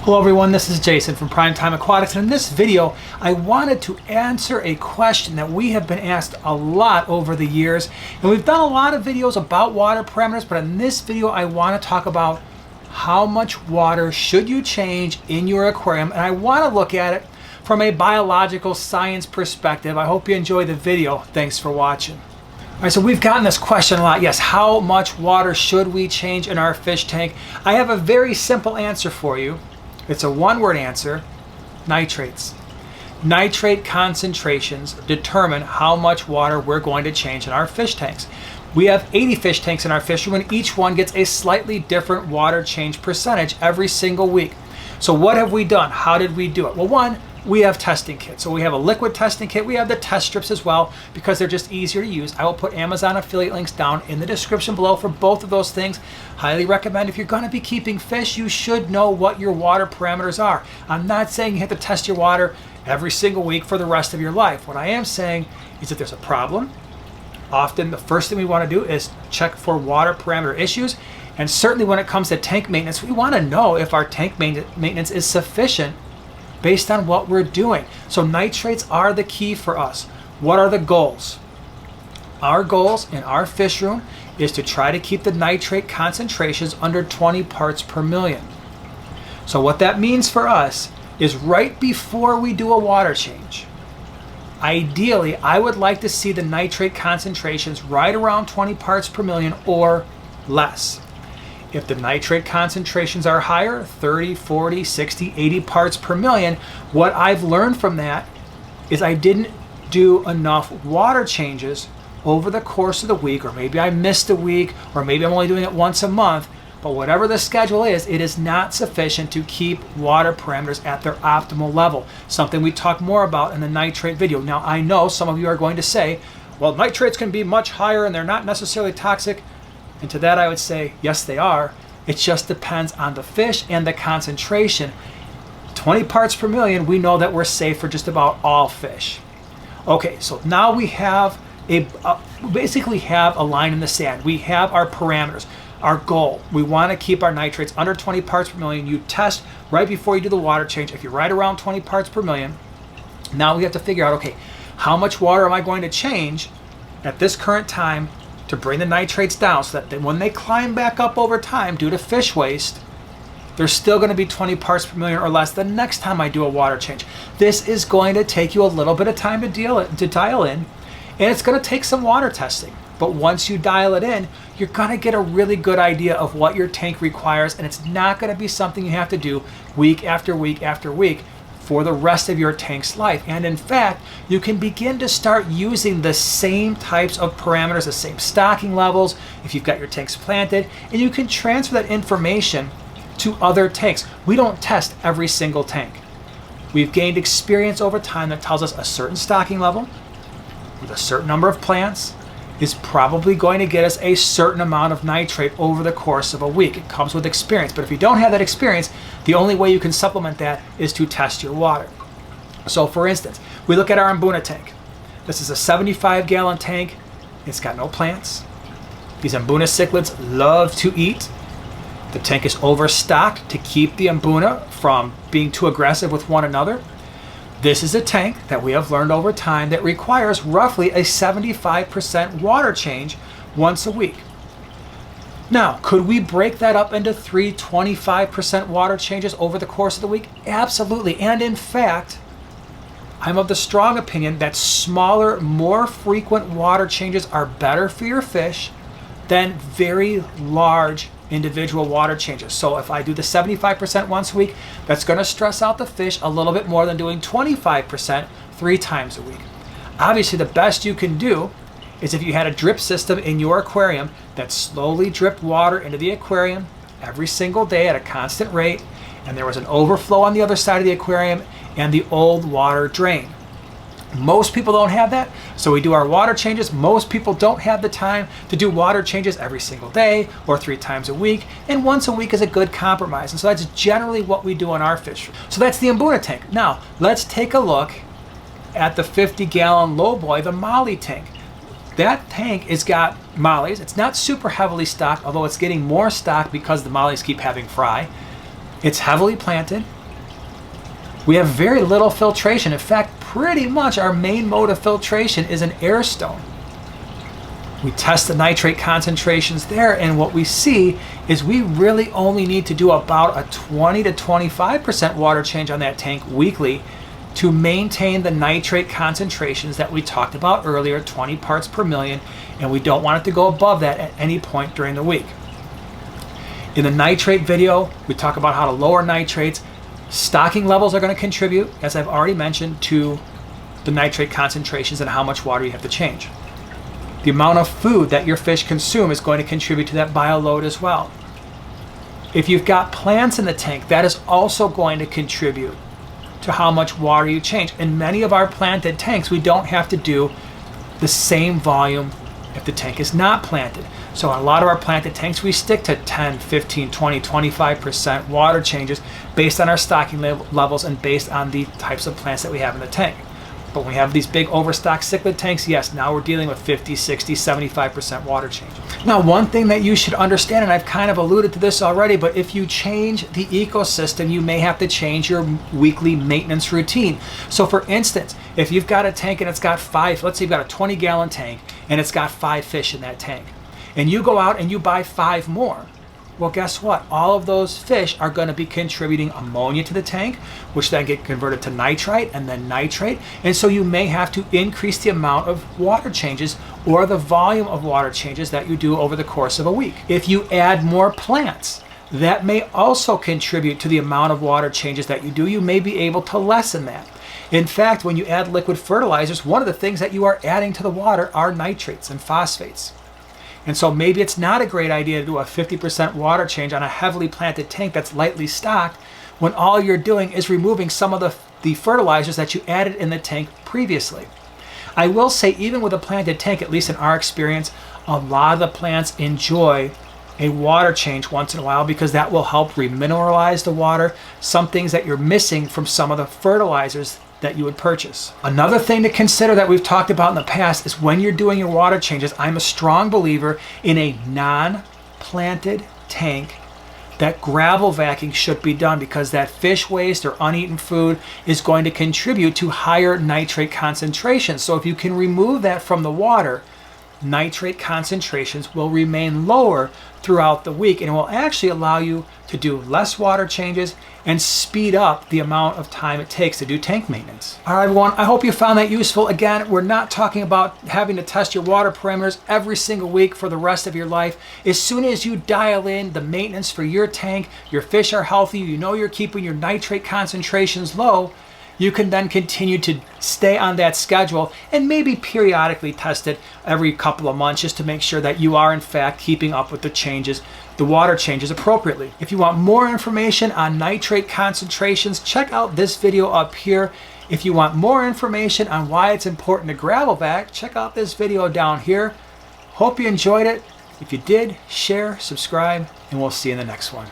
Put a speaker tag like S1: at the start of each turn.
S1: Hello everyone, this is Jason from Primetime Aquatics, and in this video I wanted to answer a question that we have been asked a lot over the years, and we've done a lot of videos about water parameters, but in this video I want to talk about how much water should you change in your aquarium, and I want to look at it from a biological science perspective. I hope you enjoy the video. Thanks for watching. All right, so we've gotten this question a lot. Yes, how much water should we change in our fish tank? I have a very simple answer for you. It's a one-word answer: nitrates. Nitrate concentrations determine how much water we're going to change in our fish tanks. We have 80 fish tanks in our fish room, and each one gets a slightly different water change percentage every single week. So what have we done? How did we do it? Well, one, we have testing kits. So we have a liquid testing kit. We have the test strips as well because they're just easier to use. I will put Amazon affiliate links down in the description below for both of those things. Highly recommend. If you're going to be keeping fish, you should know what your water parameters are. I'm not saying you have to test your water every single week for the rest of your life. What I am saying is that there's a problem. Often the first thing we want to do is check for water parameter issues. And certainly when it comes to tank maintenance, we want to know if our tank maintenance is sufficient based on what we're doing. So nitrates are the key for us. What are the goals? Our goals in our fish room is to try to keep the nitrate concentrations under 20 parts per million. So what that means for us is right before we do a water change, ideally I would like to see the nitrate concentrations right around 20 parts per million or less. If the nitrate concentrations are higher, 30, 40, 60, 80 parts per million, what I've learned from that is I didn't do enough water changes over the course of the week, or maybe I missed a week, or maybe I'm only doing it once a month, but whatever the schedule is, it is not sufficient to keep water parameters at their optimal level, something we talk more about in the nitrate video. Now, I know some of you are going to say, well, nitrates can be much higher and they're not necessarily toxic. And to that I would say, yes, they are. It just depends on the fish and the concentration. 20 parts per million, we know that we're safe for just about all fish. Okay, so now we have basically have a line in the sand. We have our parameters, our goal. We want to keep our nitrates under 20 parts per million. You test right before you do the water change. If you're right around 20 parts per million, now we have to figure out, okay, how much water am I going to change at this current time to bring the nitrates down so that when they climb back up over time due to fish waste, they're still going to be 20 parts per million or less the next time I do a water change. This is going to take you a little bit of time to dial in, and it's going to take some water testing. But once you dial it in, you're going to get a really good idea of what your tank requires, and it's not going to be something you have to do week after week after week for the rest of your tank's life. And in fact, you can begin to start using the same types of parameters, the same stocking levels, if you've got your tanks planted, and you can transfer that information to other tanks. We don't test every single tank. We've gained experience over time that tells us a certain stocking level with a certain number of plants is probably going to get us a certain amount of nitrate over the course of a week. It comes with experience, but if you don't have that experience, the only way you can supplement that is to test your water. So for instance, we look at our Mbuna tank. This is a 75-gallon tank. It's got no plants. These Mbuna cichlids love to eat. The tank is overstocked to keep the Mbuna from being too aggressive with one another. This is a tank that we have learned over time that requires roughly a 75% water change once a week. Now, could we break that up into 3 25% water changes over the course of the week? Absolutely. And in fact, I'm of the strong opinion that smaller, more frequent water changes are better for your fish than very large individual water changes. So if I do the 75% once a week, that's going to stress out the fish a little bit more than doing 25% 3 times a week. Obviously, the best you can do is if you had a drip system in your aquarium that slowly dripped water into the aquarium every single day at a constant rate, and there was an overflow on the other side of the aquarium and the old water drained. Most people don't have that, so we do our water changes. Most people don't have the time to do water changes every single day or 3 times a week, and once a week is a good compromise. And so that's generally what we do on our fish. So that's the Mbuna tank. Now, let's take a look at the 50-gallon lowboy, the Molly tank. That tank has got mollies. It's not super heavily stocked, although it's getting more stocked because the mollies keep having fry. It's heavily planted. We have very little filtration. In fact, pretty much our main mode of filtration is an air stone. We test the nitrate concentrations there, and what we see is we really only need to do about a 20 to 25% water change on that tank weekly to maintain the nitrate concentrations that we talked about earlier, 20 parts per million, and we don't want it to go above that at any point during the week. In the nitrate video, we talk about how to lower nitrates. Stocking levels are going to contribute, as I've already mentioned, to the nitrate concentrations and how much water you have to change. The amount of food that your fish consume is going to contribute to that bio load as well. If you've got plants in the tank, that is also going to contribute to how much water you change. In many of our planted tanks, we don't have to do the same volume if the tank is not planted. So a lot of our planted tanks, we stick to 10, 15, 20, 25% water changes based on our stocking levels and based on the types of plants that we have in the tank. But when we have these big overstocked cichlid tanks, yes, now we're dealing with 50, 60, 75% water change. Now, one thing that you should understand, and I've kind of alluded to this already, but if you change the ecosystem, you may have to change your weekly maintenance routine. So for instance, if you've got a tank and it's got let's say you've got a 20-gallon tank and it's got 5 fish in that tank, and you go out and you buy 5 more, well, guess what? All of those fish are going to be contributing ammonia to the tank, which then get converted to nitrite and then nitrate. And so you may have to increase the amount of water changes or the volume of water changes that you do over the course of a week. If you add more plants, that may also contribute to the amount of water changes that you do. You may be able to lessen that. In fact, when you add liquid fertilizers, one of the things that you are adding to the water are nitrates and phosphates. And so maybe it's not a great idea to do a 50% water change on a heavily planted tank that's lightly stocked when all you're doing is removing some of the fertilizers that you added in the tank previously. I will say, even with a planted tank, at least in our experience, a lot of the plants enjoy a water change once in a while because that will help remineralize the water, some things that you're missing from some of the fertilizers that you would purchase. Another thing to consider that we've talked about in the past is when you're doing your water changes, I'm a strong believer in a non-planted tank that gravel vacuuming should be done, because that fish waste or uneaten food is going to contribute to higher nitrate concentrations. So if you can remove that from the water, nitrate concentrations will remain lower throughout the week, and it will actually allow you to do less water changes and speed up the amount of time it takes to do tank maintenance. All right, everyone, I hope you found that useful. Again, we're not talking about having to test your water parameters every single week for the rest of your life. As soon as you dial in the maintenance for your tank, your fish are healthy, you know you're keeping your nitrate concentrations low, you can then continue to stay on that schedule and maybe periodically test it every couple of months just to make sure that you are in fact keeping up with the changes, the water changes appropriately. If you want more information on nitrate concentrations, check out this video up here. If you want more information on why it's important to gravel vac, check out this video down here. Hope you enjoyed it. If you did, share, subscribe, and we'll see you in the next one.